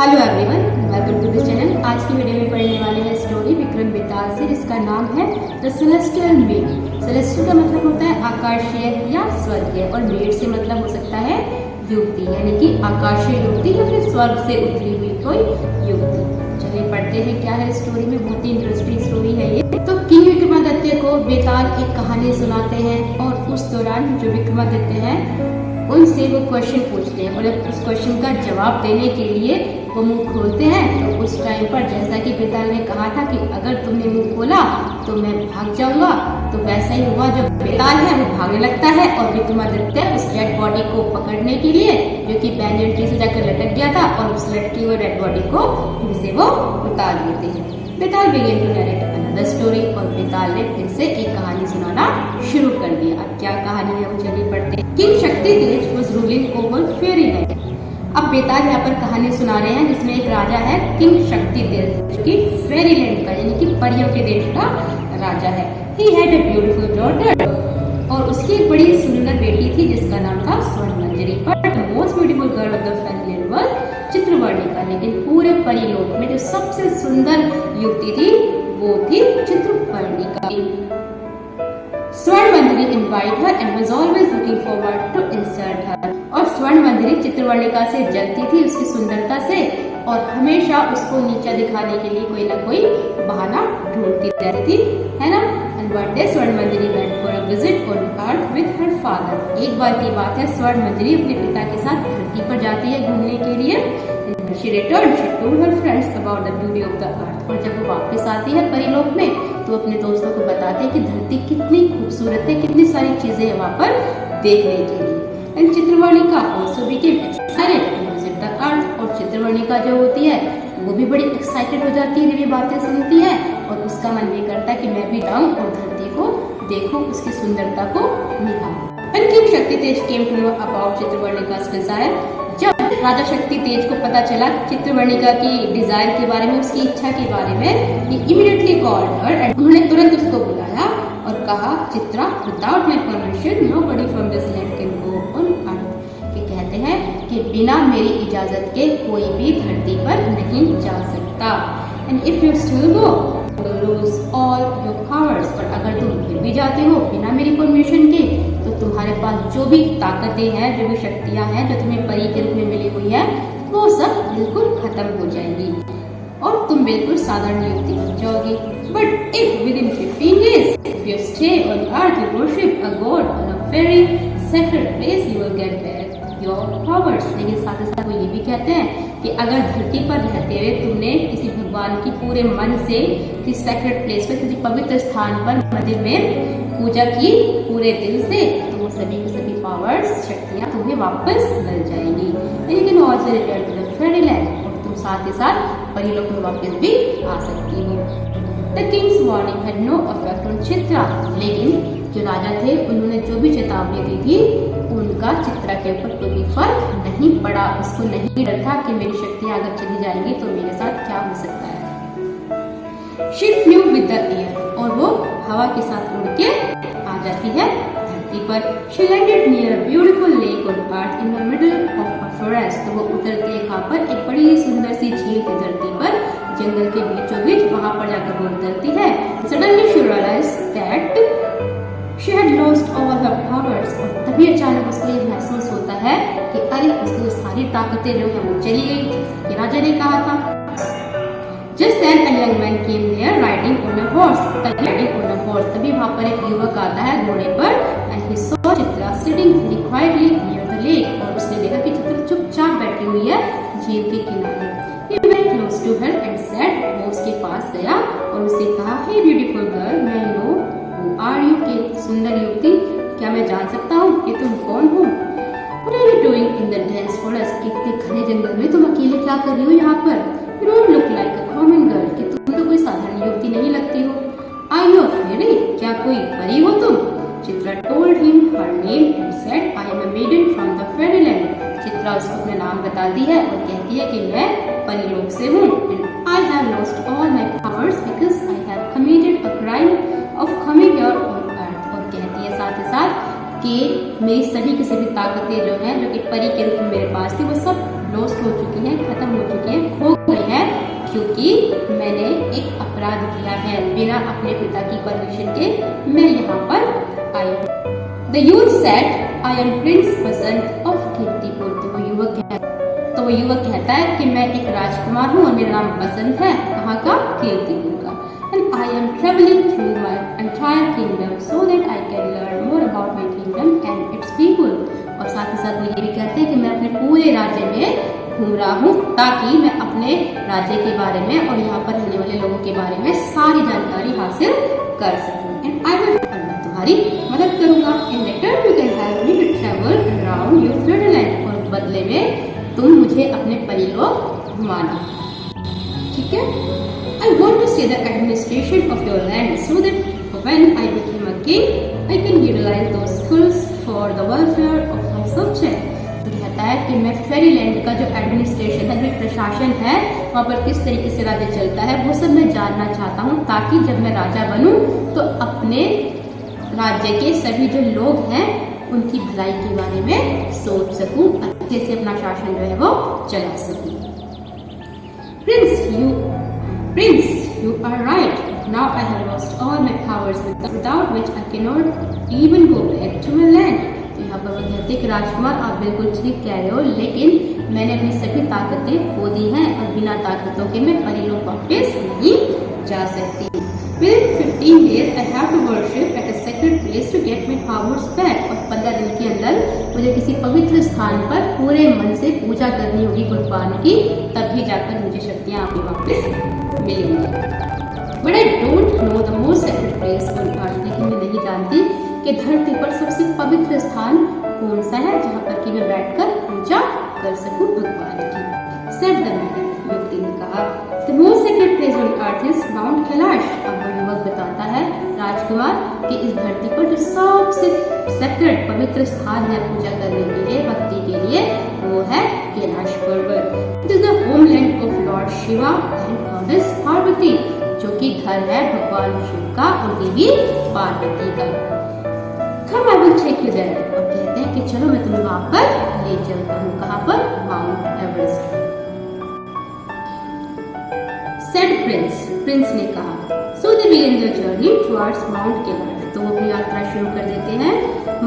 Hello everyone, welcome to this channel. आज की video में पढ़ने वाले हैं स्टोरी विक्रम बेताल से, जिसका नाम है द सेलेस्टियल मेड। सेलेस्टियल का मतलब होता है आकाशीय या स्वर्गीय, और मेड से मतलब हो सकता है युवती, यानी कि आकाशीय युवती या फिर स्वर्ग से उतरी हुई कोई युवती। चलिए पढ़ते हैं क्या है स्टोरी में। बहुत ही इंटरेस्टिंग स्टोरी है ये। तो किंग विक्रमादित्य को बेताल एक कहानी सुनाते हैं, और उस दौरान जो विक्रमादित्य हैं उनसे वो क्वेश्चन पूछते हैं, और उस क्वेश्चन का जवाब देने के लिए वो मुंह खोलते हैं। तो उस टाइम पर जैसा कि बेताल ने कहा था कि अगर तुमने मुंह खोला तो मैं भाग जाऊंगा, तो वैसा ही हुआ। जो बेताल है वो भागने लगता है, और विक्रमादित्य उस डेड बॉडी को पकड़ने के लिए, जो कि बैंगन ट्री से जाकर लटक गया था, और उस लटकी हुई डेड बॉडी को फिर से वो उतार देते हैं। Betal began to narrate another story, और बेताल ने फिर से एक कहानी सुनाना शुरू कर दिया। अब क्या कहानी है वो चलिए पढ़ते हैं। किंग शक्ति तेज वाज रूलिंग ओवर फेरीलैंड। अब बेताल यहाँ पर कहानी सुना रहे हैं, जिसमें एक राजा है किंग शक्ति तेज, जो कि फेरीलैंड का यानी कि परियों के देश का राजा है। He had a beautiful daughter, और उसकी एक बड़ी सुंदर बेटी थी जिसका नाम था Swarnamanjari. But the most beautiful girl of the fairyland was Chitravarnika. लेकिन पूरे परिलोक में जो सबसे सुंदर युवती थी वो थी Chitravarnika. Swarnamanjari invite her and was always looking forward to insult her. और स्वर्णमंजरी चित्रवर्णिका से जलती थी, उसकी सुंदरता से, और हमेशा उसको नीचा दिखाने के लिए कोई ना कोई बहाना ढूंढती रहती थी, है ना। And one day Swarnamanjari went for a visit on earth with her father. एक बार की बात है, स्वर्णमंजरी अपने पिता के साथ धरती पर जाती है घूमने के लिए। She returned, she told her friends about the beauty of the earth। और जब वो वापस आती है परिलोक में, तो अपने दोस्तों को बताते हैं कि धरती कितनी खूबसूरत है, कितनी सारी चीजें हैं वहाँ पर देखने के लिए। And Chitravarnika also became excited to visit the earth। और चित्रवर्णिका जो होती है वो भी बड़ी एक्साइटेड हो जाती है जब ये बातें सुनती है, और उसका मन भी करता है कि मैं भी जाऊं और धरती को देखूं, उसकी सुंदरता को निहारूं। And King शक्ति तेज came to know about चित्रवर्णिका's desire। जब राजा शक्ति तेज को पता चला चित्रवर्णिका की डिजायर के बारे में, उसकी इच्छा के बारे में, he immediately called her and उन्होंने तुरंत उसको बुलाया और कहा, Chitra, without my permission nobody from this land can go on earth। कि कहते हैं कि बिना मेरी इजाजत के कोई भी धरती पर नहीं जा सकता। And if you still go, you lose all your powers। और अगर तुम फिर भी जाते हो बिना मेरी परमिशन के, तो तुम्हारे पास जो भी ताकतें हैं, जो भी शक्तियां हैं जो तुम्हें परी के रूप में मिली हुई है, वो सब बिल्कुल खत्म हो जाएंगी, और तुम बिल्कुल साधारण युवती बन जाओगी। But if with in 15 days if you stay on earth you worship a god on a very sacred place you will get back your powers। लेकिन साथ ही साथ वो ये भी कहते हैं कि अगर धरती पर रहते हुए तुमने किसी भगवान की पूरे मन से किसी सैक्रेड प्लेस पर, किसी पवित्र स्थान पर, मंदिर में पूजा की पूरे दिल से, तो वो सभी के सभी पावर्स, शक्तियां तुम्हें वापस मिल जाएंगी। लेकिन also return to the fairyland, और तुम साथ ही साथ परिलोक में वापस भी आ सकती हो। The king's warning had no effect on Chitra. लेकिन जो राजा थे उन्होंने जो भी चेतावनी दी थी उनका चित्रा के ऊपर कोई भी फर्क नहीं पड़ा। उसको नहीं डर था कि मेरी शक्तियां अगर चली जाएंगी तो मेरे साथ क्या हो सकता है। She flew with the air, और वो हवा के साथ उड़ के आ जाती है धरती पर। She landed near a beautiful lake on earth in the middle of a forest। तो वो उतरती है कहाँ पर? एक बड़ी सुंदर सी झील की धरती पर, जंगल के बीचों बीच, वहां पर जाकर वो उतरती है। Suddenly she realized that she had lost all her powers। और तभी अचानक उसको ये महसूस होता है कि अरे, उसकी वो सारी ताकतें जो है वो चली गई, जैसा कि राजा ने कहा था। Just then a young man came there riding on a horse। तभी वहाँ पर एक युवक आता है घोड़े पर। And he saw Chitra sitting very quietly near the lake। और उसने देखा कि चित्रा चुपचाप बैठी हुई है झील के किनारे। He went close to her and said, वो उसके पास गया और उससे कहा, Hey beautiful girl, may I know who are you? कि सुंदर युवती, क्या मैं जान सकता हूँ कि तुम कौन हो? What are you doing in the dense forest? कितने घने जंगल में तुम अकेले क्या कर रही हो यहाँ पर? You don't look like a common girl। कि तुम तो कोई साधारण युवती नहीं लगती हो। Are you a fairy? क्या कोई परी हो तुम? Chitra told him her name and said, I am a maiden from the fairyland। Chitra उसको अपना नाम बताती है और कहती है कि मैं परिलोक से हूँ। And I have lost all my powers because I have committed a crime of coming here on earth। और कहती है साथ ही साथ कि मेरी सभी की सभी ताकतें जो हैं, जो कि परी के रूप में मेरे पास थी, वो सब लॉस्ट हो चुकी हैं, खत्म हो चुकी हैं, कि मैंने एक अपराध किया है, बिना अपने पिता की परमिशन के मैं यहाँ पर आई हूँ। The youth said, I am Prince Basant of Kirtipur. तो वो युवक कहता है कि मैं एक राजकुमार हूँ और मेरा नाम बसंत है। कहाँ का? कीर्तिपुर का। And I am traveling through my entire kingdom so that I can learn more about my kingdom and its people। और साथ ही साथ वो ये भी कहते हैं कि मैं अपने पूरे राज्य में घूम रहा हूँ ताकि मैं अपने राज्य के बारे में और यहाँ पर रहने वाले लोगों के बारे में सारी जानकारी हासिल कर सकूँ। And I will, और मैं तुम्हारी मदद करूँगा। In return you can help me to travel around your fairyland। और बदले में तुम मुझे अपने परिलोक घुमाना, ठीक है? I want to see the administration of your land so that when I become a king, I can utilize those skills for the welfare of my subject। तो कहता है कि मैं फेरीलैंड का जो एडमिनिस्ट्रेशन है, जो प्रशासन है, वहाँ पर किस तरीके से राज्य चलता है, वो सब मैं जानना चाहता हूँ ताकि जब मैं राजा बनूँ तो अपने राज्य के सभी जो लोग हैं उनकी भलाई के बारे में सोच सकूं, अच्छे से अपना शासन जो है वो चला सकूं। Prince, you are right. Now I have lost all my powers without which I cannot even go back to my land। तो यहाँ पर वो कहते हैं कि राजकुमार आप बिल्कुल ठीक कह रहे हो, लेकिन मैंने अपनी सभी ताकतें खो दी हैं और बिना ताकतों के मैं परिलोक वापस नहीं जा सकती। Within 15 days I have to worship at a sacred place to get my powers back। और 15 दिन के अंदर मुझे किसी पवित्र स्थान पर पूरे मन से पूजा करनी होगी भगवान की, तभी जाकर मुझे शक्तियाँ आपकी वापस मिलेंगी। But I don't know the most sacred place on earth। लेकिन मैं नहीं जानती कि धरती पर सबसे पवित्र स्थान कौन सा है जहाँ पर कि मैं बैठकर पूजा कर सकूं भगवान की। Said the man, व्यक्ति ने कहा, The most sacred place on earth is Mount Kailash. अब वो युवक बताता है राजकुमार कि इस धरती पर जो सबसे सेक्रेड पवित्र स्थान है पूजा करने के लिए, भक्ति के लिए, वो है कैलाश पर्वत। It is the homeland of Lord Shiva and Goddess Parvati, जो कि घर है भगवान शिव का और देवी पार्वती का। Come, I will take you there। और कहते हैं कि चलो मैं तुम्हें वहां पर ले चलता हूँ। कहाँ पर? Mount Everest. Said Prince ने कहा। So they began their journey towards Mount Kailash. तो वो अपनी यात्रा शुरू कर देते हैं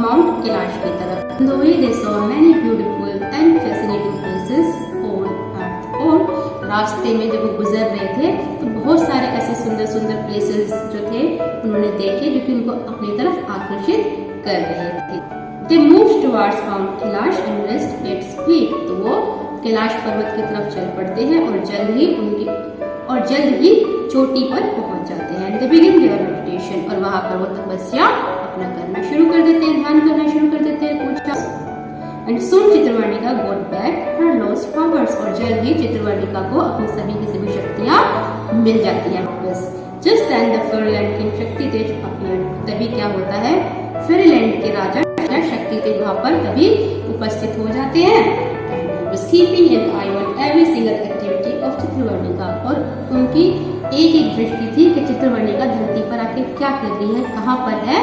माउंट कैलाश की तरफ। On the way they saw many beautiful and fascinating places on earth। और रास्ते में जब वो गुजर रहे थे तो बहुत सारे ऐसे सुंदर सुंदर प्लेसेस जो थे उन्होंने देखे जो कि उनको अपनी तरफ आकर्षित कर रहे थे। They moved towards Mount Kailash and reached its peak। तो वो कैलाश पर्वत की तरफ चल पड़ते हैं और जल्द ही चोटी पर पहुंच जाते हैं। They begin their meditation। और वहां पर वो तपस्या अपना करना शुरू कर देते हैं, ध्यान करना शुरू कर देते हैं, पूजा। And soon चित्रवर्णिका got back her lost powers। और जल्द ही चित्रवर्णिका को अपनी सभी की सभी शक्तियां मिल जाती हैं वापस। Just then the Fairyland king शक्तितेज appeared। तभी क्या होता है, फेरीलैंड के राजा शक्तितेज वहां पर तभी उपस्थित हो जाते हैं। was keeping an eye on every single activity of चित्रवर्णिका। और उनकी एक एक दृष्टि थी कि चित्रवर्णिका धरती पर आके क्या कर रही है, कहाँ पर है,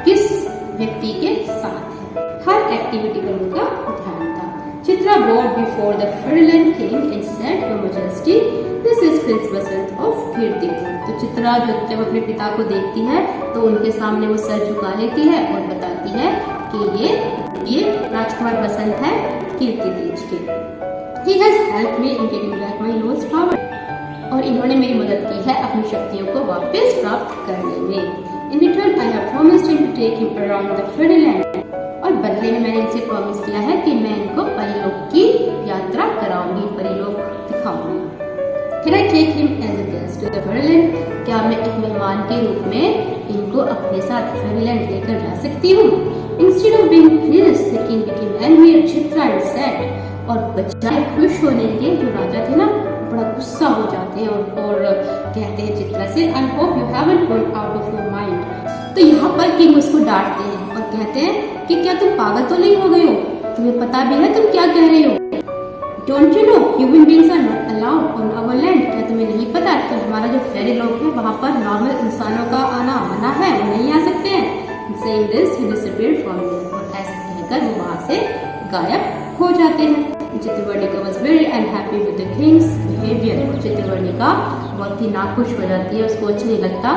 किस व्यक्ति के साथ है, हर एक्टिविटी पर उनका ध्यान था। Chitra bowed before the Fairyland king and said, Your Majesty, this is Prince Basant of Kirtipur. तो चित्रा जब अपने पिता को देखती है तो उनके सामने वो सर झुका लेती है और बताती है कि ये राजकुमार बसंत है कीर्तितेज के। He has helped me in getting back my lost power। और इन्होंने मेरी मदद की है अपनी शक्तियों को वापस प्राप्त करने में। In return, I have promised him to take him around the fairyland। और बदले में मैंने इनसे प्रॉमिस किया है कि मैं इनको परिलोक की यात्रा कराऊंगी, परिलोक दिखाऊंगी। Can I take him as a guest to the fairyland? क्या मैं एक मेहमान के रूप में इनको अपने साथ फेरीलैंड लेकर जा सकती हूँ? Instead of being pleased, the king became angry at Chitra and said। और बच्चे खुश होने के जो राजा थे ना, बड़ा गुस्सा हो जाते हैं और कहते हैं चित्रा से, I hope you haven't gone out of your mind। तो यहाँ पर किंग उसको डांटते हैं और कहते हैं कि क्या तुम पागल तो नहीं हो गए हो, तुम्हें पता भी है तुम क्या कह रहे हो। Don't you know human beings are not allowed on our land। क्या तुम्हें नहीं पता कि हमारा जो फेरी लोग है वहाँ पर नॉर्मल इंसानों का आना मना है, वो नहीं आ सकते हैं। Saying this, he disappeared from there। और ऐसा कहकर वो वहाँ से गायब हो जाते हैं। चित्रवर्णिका was very unhappy with the king's behavior। चित्रवर्णिका बहुत ही नाखुश हो जाती है, उसको अच्छा नहीं लगता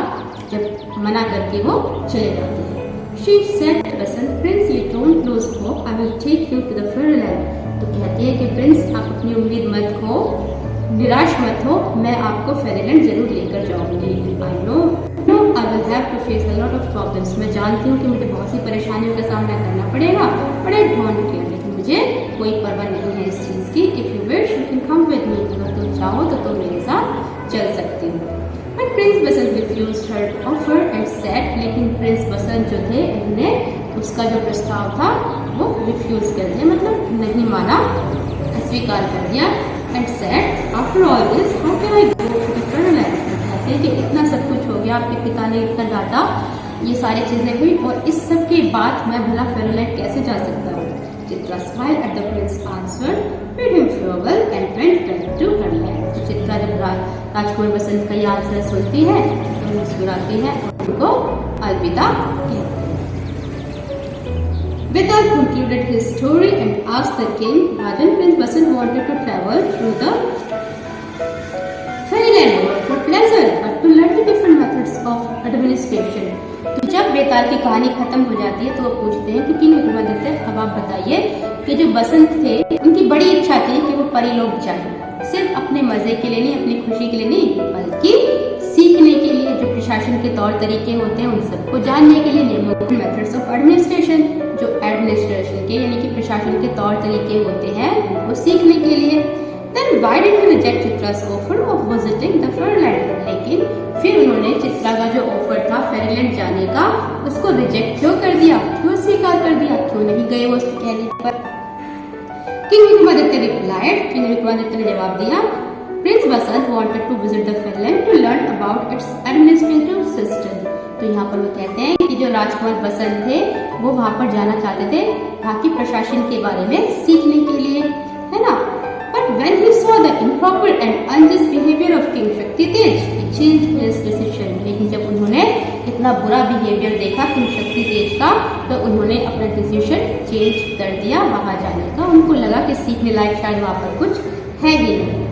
जब मना करके वो चले जाते हैं। She said to Basant, Prince, you don't lose hope. I will take you to the fairyland. तो कहती है कि प्रिंस आप अपनी उम्मीद मत खो, निराश मत हो, मैं आपको फेरीलैंड जरूर लेकर जाऊंगी। I know I will have to face a lot of problems. मैं जानती हूँ कि मुझे बहुत सी परेशानियों का सामना करना पड़ेगा, but I don't care. लेकिन मुझे कोई परवाह नहीं है इस चीज़ की। If you wish, you can come with me. अगर तुम चाहो तो तुम मेरे साथ चल सकती हो। But Prince Basant refused her offer and said, लेकिन प्रिंस बसंत जो थे उन्होंने उसका जो प्रस्ताव था वो रिफ्यूज कर दिया, मतलब नहीं माना, अस्वीकार कर दिया। And said, after all this, how can I go to the fairyland? कहते हैं कि इतना सब कुछ हो गया, आपके पिता ने इतना डांटा, ये सारी चीजें हुई और इस सब के बाद मैं भला फेरीलैंड कैसे जा सकता हूँ? Chitra smiled at the prince's answer, bid him farewell and went back to her land. तो चित्रा जब राजकुमार बसंत का ये आंसर सुनती है तो मुस्कुराती है और उनको अलविदा कहती है। Betal concluded his story and asked the king why then Prince Basant wanted to travel through the fairyland world for pleasure but to learn the different methods of administration. तो जब बेताल की कहानी खत्म हो जाती है तो वो पूछते हैं कि किंग विक्रमादित्य, अब आप बताइए कि जो बसंत थे उनकी बड़ी इच्छा थी कि वो परीलोक जाए, सिर्फ अपने मजे के लिए नहीं, अपनी खुशी के लिए नहीं, बल्कि सीखने के लिए, जो प्रशासन के तौर तरीके होते हैं उन सबको जानने के लिए, मेथड्स ऑफ एडमिनिस्ट्रेशन, जो एडमिनिस्ट्रेशन के यानी कि प्रशासन के तौर तरीके होते हैं उनको सीखने के लिए। Then why did he reject चित्रा's offer of visiting the fairyland? लेकिन फिर उन्होंने चित्रा का जो ऑफर था फेरीलैंड जाने का उसको रिजेक्ट क्यों कर दिया, क्यों स्वीकार कर दिया, क्यों नहीं गए वो उसके कहने पर? King Vikramaditya replied, king Vikramaditya ने जवाब दिया, prince Basant wanted to visit the fairyland to learn about its administrative system. तो यहाँ पर वो कहते हैं कि जो राजकुमार बसंत थे वो वहाँ पर जाना चाहते थे वहाँ की प्रशासन के बारे में सीखने के लिए, है ना। But when he saw the improper and unjust behavior of King Shaktitej, he changed his decision. लेकिन जब उन्होंने इतना बुरा बिहेवियर देखा किंग शक्तितेज का तो उन्होंने अपना डिसीजन चेंज कर दिया वहाँ जाने का। उनको लगा कि सीखने लायक शायद वहाँ पर कुछ है ही नहीं।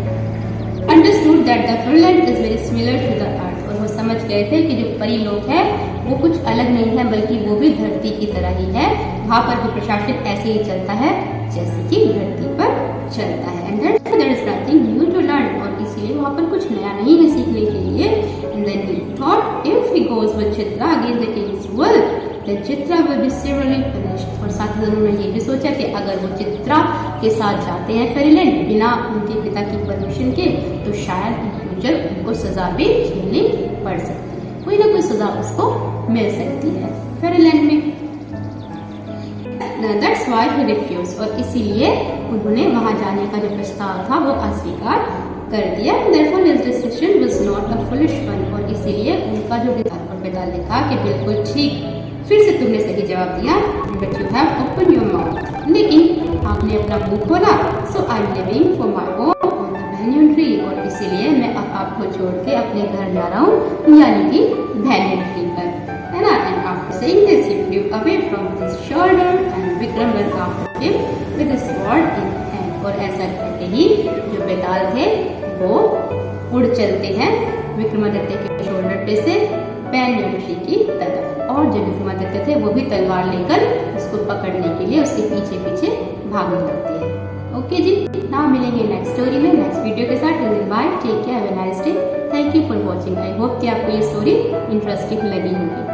Understood that the fairyland is very similar to the earth. और वो समझ गए थे कि जो परीलोक है वो कुछ अलग नहीं है बल्कि वो भी धरती की तरह ही है, वहाँ पर भी प्रशासन ऐसे ही चलता है जैसे कि धरती पर चलता है। And there is nothing new to learn. और इसीलिए वहाँ पर कुछ नया नहीं है सीखने के लिए। And then he thought if he goes with Chitra against the king's will, then Chitra will be severely punished. और साथ ही उन्होंने ये भी सोचा कि अगर वो चित्रा के साथ जाते हैं फेरीलैंड बिना उनके पिता की परमिशन के तो शायद इन फ्यूचर उनको सजा भी झेलनी पड़ सकती है, कोई ना कोई सजा उसको मिल सकती है फेरीलैंड में। That's why he refused. और इसीलिए उन्होंने वहाँ जाने का जो प्रस्ताव था वो अस्वीकार कर दिया। Therefore his decision was not a foolish one. और इसीलिए उनका जो पिता ने कहा कि बिल्कुल ठीक, फिर से तुमने सही जवाब दिया, but you have opened your mouth. लेकिन आपने अपना मुंह खोला, so I'm living for my own on the banyan tree. और इसीलिए मैं अब आपको छोड़ के अपने घर जा रहा हूँ, यानी कि banyan tree पर, है ना। And after saying this, he flew away from his shoulder and Vikram went after him with his sword in hand. और ऐसा करके ही जो बेताल थे वो उड़ चलते हैं विक्रमादित्य के शोल्डर पे से banyan tree की तरफ। और जो विक्रमादित्य थे वो भी तलवार लेकर उसको पकड़ने के लिए उसके पीछे पीछे भागने लगते हैं। ओके जी, ना मिलेंगे नेक्स्ट स्टोरी में नेक्स्ट वीडियो के साथ। Bye, take care, have a nice day, thank you for watching. I hope कि आपको ये स्टोरी इंटरेस्टिंग लगी होगी।